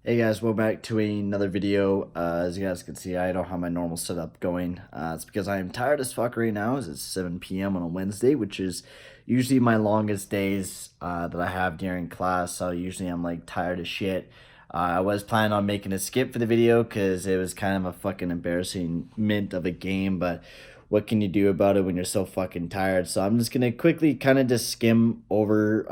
Hey guys, welcome back to another video. As you guys can see, I don't have my normal setup going. It's because I am tired as fuck right now, as it's 7 p.m. on a Wednesday, which is usually my longest days that I have during class. So usually I'm like tired as shit. I was planning on making a skip for the video because it was kind of a fucking embarrassing mint of a game, but what can you do about it when you're so fucking tired? So I'm just gonna quickly kind of just skim over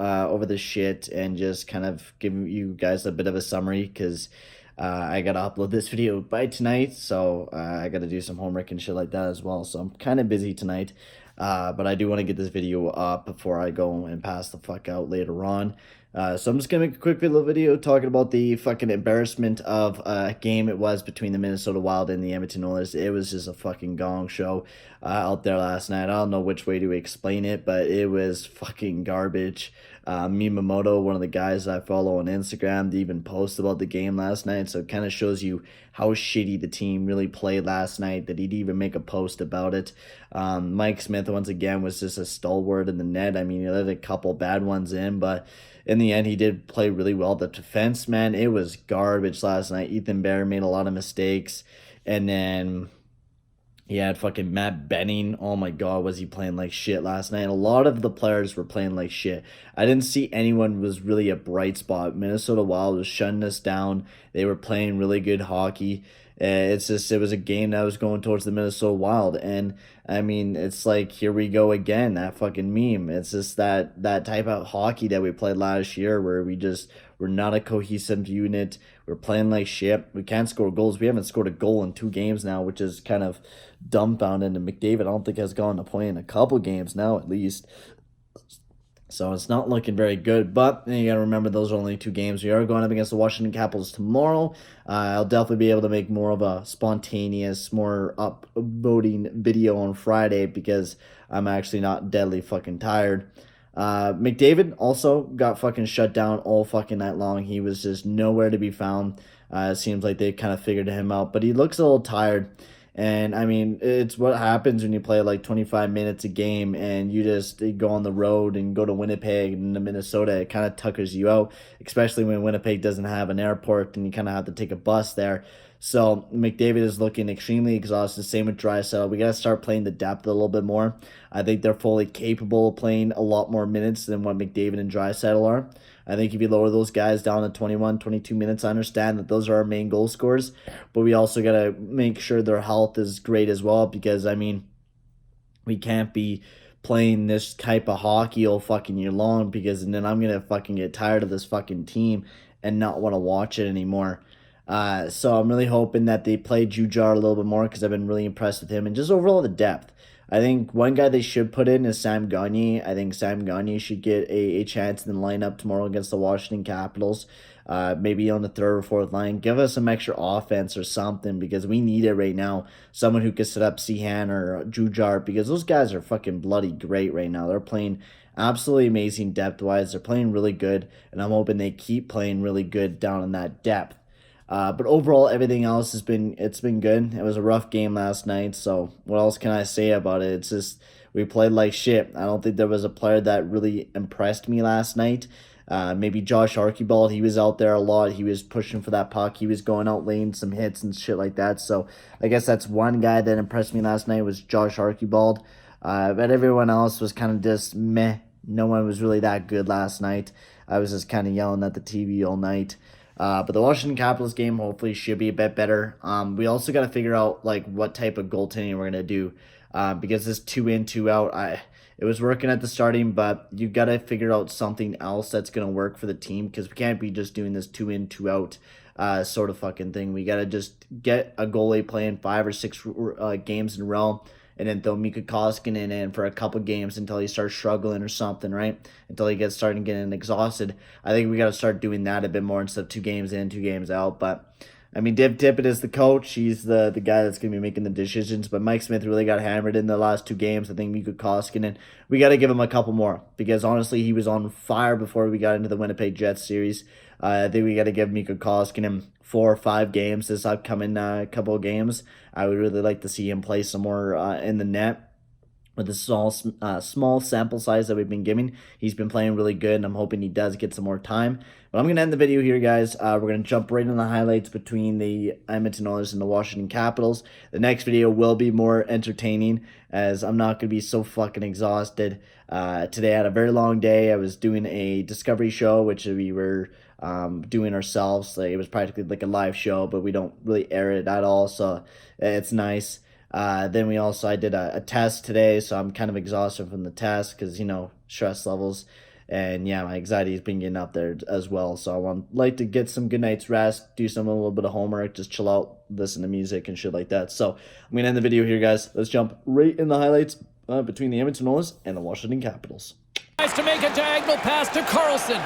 the shit and just kind of give you guys a bit of a summary because I gotta upload this video by tonight, so I gotta do some homework and shit like that as well. So I'm kind of busy tonight, but I do want to get this video up before I go and pass the fuck out later on. So I'm just gonna make a quick little video talking about the fucking embarrassment of a game it was between the Minnesota Wild and the Edmonton Oilers. It was just a fucking gong show out there last night. I don't know which way to explain it, but it was fucking garbage. Mimamoto, one of the guys I follow on Instagram, they even post about the game last night, so it kind of shows you how shitty the team really played last night that he'd even make a post about it. Mike Smith, once again, was just a stalwart in the net. I mean, he let a couple bad ones in, but in the end, he did play really well. The defense, man, it was garbage last night. Ethan Bear made a lot of mistakes, and then he had fucking Matt Benning. Oh my god, was he playing like shit last night? A lot of the players were playing like shit. I didn't see anyone was really a bright spot. Minnesota Wild was shutting us down. They were playing really good hockey. It's just it was a game that was going towards the Minnesota Wild, and I mean it's like here we go again. That fucking meme. It's just that type of hockey that we played last year, where we're not a cohesive unit. We're playing like shit. We can't score goals. We haven't scored a goal in 2 games now, which is kind of dumbfounded. And McDavid, I don't think has gone to play in a couple games now at least. So it's not looking very good, but you got to remember those are only 2 games. We are going up against the Washington Capitals tomorrow. I'll definitely be able to make more of a spontaneous, more upvoting video on Friday because I'm actually not deadly fucking tired. McDavid also got fucking shut down all fucking night long. He was just nowhere to be found. It seems like they kind of figured him out, but he looks a little tired. And I mean, it's what happens when you play like 25 minutes a game and you go on the road and go to Winnipeg and to Minnesota. It kind of tuckers you out, especially when Winnipeg doesn't have an airport and you kind of have to take a bus there. So McDavid is looking extremely exhausted. Same with Draisaitl. We got to start playing the depth a little bit more. I think they're fully capable of playing a lot more minutes than what McDavid and Draisaitl are. I think if you lower those guys down to 21, 22 minutes, I understand that those are our main goal scorers, but we also got to make sure their health is great as well because, I mean, we can't be playing this type of hockey all fucking year long because then I'm going to fucking get tired of this fucking team and not want to watch it anymore. So I'm really hoping that they play OGR a little bit more because I've been really impressed with him and just overall the depth. I think one guy they should put in is Sam Gagner. I think Sam Gagner should get a chance in the lineup tomorrow against the Washington Capitals. Maybe on the third or fourth line. Give us some extra offense or something because we need it right now. Someone who could set up Sehan or Jujar because those guys are fucking bloody great right now. They're playing absolutely amazing depth-wise. They're playing really good, and I'm hoping they keep playing really good down in that depth. But overall, everything else it's been good. It was a rough game last night, so what else can I say about it? It's just we played like shit. I don't think there was a player that really impressed me last night. Maybe Josh Archibald, he was out there a lot. He was pushing for that puck. He was going out laying some hits and shit like that. So I guess that's one guy that impressed me last night was Josh Archibald. But everyone else was kind of just meh. No one was really that good last night. I was just kind of yelling at the TV all night. But the Washington Capitals game hopefully should be a bit better. We also got to figure out like what type of goaltending we're gonna do, because this 2 in 2 out, it was working at the starting, but you got to figure out something else that's gonna work for the team because we can't be just doing this 2 in 2 out sort of fucking thing. We got to just get a goalie playing 5 or 6 games in a row and then throw Mika Koskinen in for a couple games until he starts struggling or something, right? Until he gets starting getting exhausted. I think we got to start doing that a bit more instead of 2 games in, 2 games out. But I mean, Dave Tippett is the coach. He's the guy that's going to be making the decisions. But Mike Smith really got hammered in the last 2 games. I think Mika Koskinen, we got to give him a couple more because honestly, he was on fire before we got into the Winnipeg Jets series. I think we got to give Mika Koskinen 4 or 5 games this upcoming couple of games. I would really like to see him play some more in the net. with the small sample size that we've been giving, he's been playing really good, and I'm hoping he does get some more time. But I'm going to end the video here, guys. We're going to jump right into the highlights between the Edmonton Oilers and the Washington Capitals. The next video will be more entertaining, as I'm not going to be so fucking exhausted. Today I had a very long day. I was doing a Discovery show, which we were doing ourselves. Like, it was practically like a live show, but we don't really air it at all, so it's nice. Then I did a test today, so I'm kind of exhausted from the test because, you know, stress levels, and yeah, my anxiety has been getting up there as well. So I like to get some good night's rest, do a little bit of homework, just chill out, listen to music and shit like that. So I'm gonna end the video here, guys. Let's jump right in the highlights between the Edmonton Oilers and the Washington Capitals. Tries to make a diagonal pass to Carlson.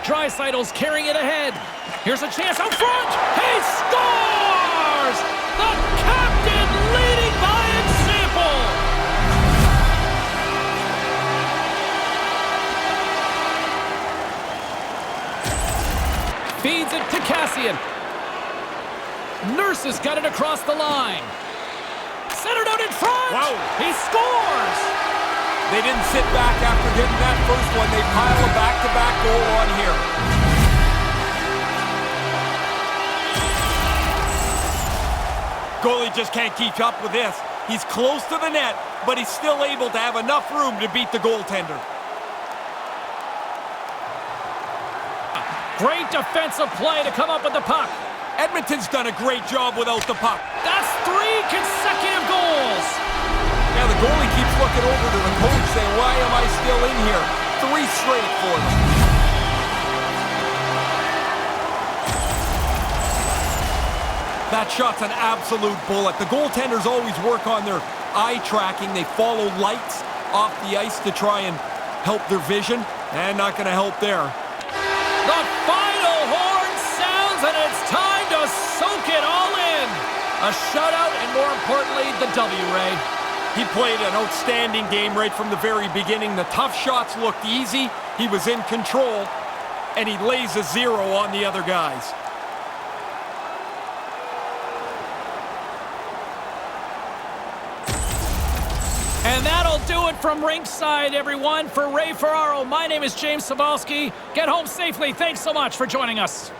Draisaitl's carrying it ahead. Here's a chance out front. He scores! The captain leading by example. Feeds it to Cassian. Nurse has got it across the line. Centered out in front. Wow. He scores. They didn't sit back after getting that first one. They pile a back-to-back goal on here. Goalie just can't keep up with this. He's close to the net, but he's still able to have enough room to beat the goaltender. Great defensive play to come up with the puck. Edmonton's done a great job without the puck. That's 3 consecutive goals. Now the goalie keeps looking over to the coach saying, why am I still in here? 3 straight for them. That shot's an absolute bullet. The goaltenders always work on their eye tracking. They follow lights off the ice to try and help their vision, and not going to help there. The final horn sounds, and it's time to soak it all in. A shutout, and more importantly, the W, Ray. He played an outstanding game right from the very beginning. The tough shots looked easy. He was in control, and he lays a 0 on the other guys. And that'll do it from ringside, everyone. For Ray Ferraro, my name is James Cybulski. Get home safely. Thanks so much for joining us.